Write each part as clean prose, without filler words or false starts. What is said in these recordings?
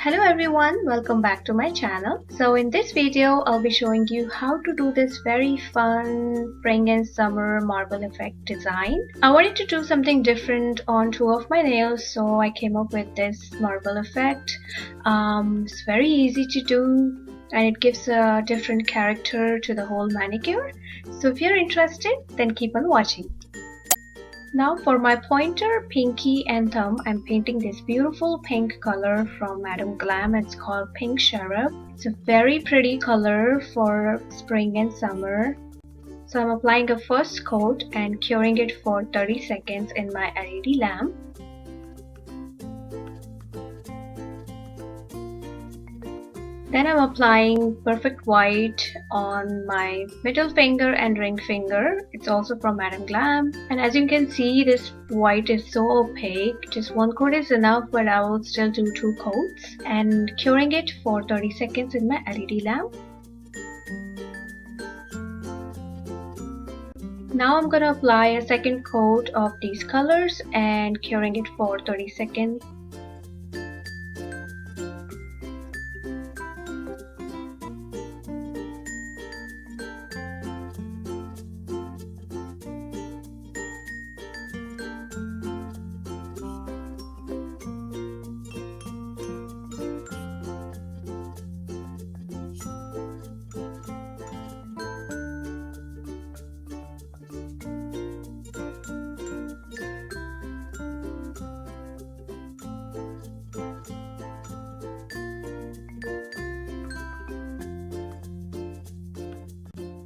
Hello everyone, welcome back to my channel. So in this video, I'll be showing you how to do this very fun spring and summer marble effect design. I wanted to do something different on two of my nails, so I came up with this marble effect. It's very easy to do and it gives a different character to the whole manicure. So if you're interested, then keep on watching. Now for my pointer, pinky and thumb, I'm painting this beautiful pink color from Madam Glam. It's called Pink Cherub. It's a very pretty color for spring and summer. So I'm applying a first coat and curing it for 30 seconds in my LED lamp. Then I'm applying perfect white on my middle finger and ring finger. It's also from Madam Glam. And as you can see, this white is so opaque. Just one coat is enough, but I will still do two coats. And curing it for 30 seconds in my LED lamp. Now I'm going to apply a second coat of these colors and curing it for 30 seconds.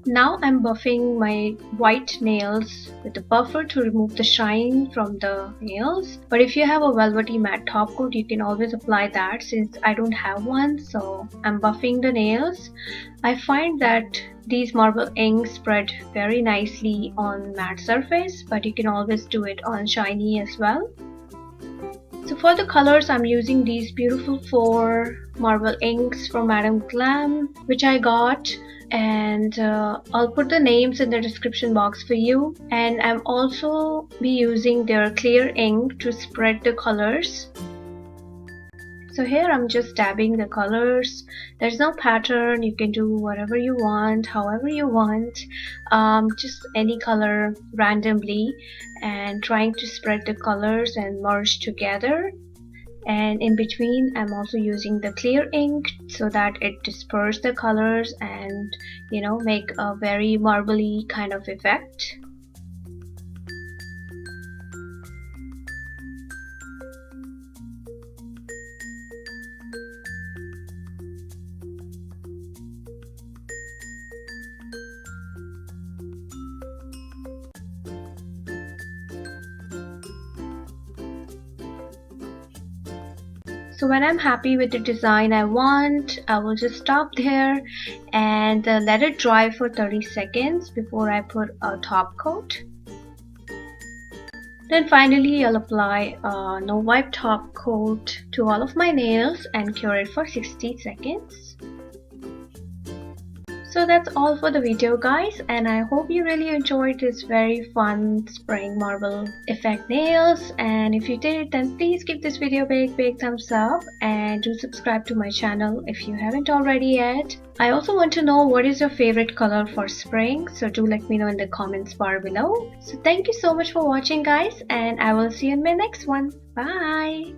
Now I'm buffing my white nails with a buffer to remove the shine from the nails. But if you have a velvety matte top coat, you can always apply that. Since I don't have one, so I'm buffing the nails. I find that these marble inks spread very nicely on matte surface, but you can always do it on shiny as well. So for the colors, I'm using these beautiful 4 marble inks from Madam Glam, which I got. And I'll put the names in the description box for you. And I'm also be using their clear ink to spread the colors. So here I'm just dabbing the colors. There's no pattern. You can do whatever you want, however you want, just any color randomly, and trying to spread the colors and merge together. And in between, I'm also using the clear ink so that it disperses the colors and, you know, make a very marbly kind of effect. So when I'm happy with the design I want, I will just stop there and let it dry for 30 seconds before I put a top coat. Then finally I'll apply a no wipe top coat to all of my nails and cure it for 60 seconds. So that's all for the video guys, and I hope you really enjoyed this very fun spring marble effect nails. And if you did, then please give this video a big thumbs up and do subscribe to my channel if you haven't already yet. I also want to know what is your favorite color for spring, so do let me know in the comments bar below. So thank you so much for watching guys, and I will see you in my next one. Bye!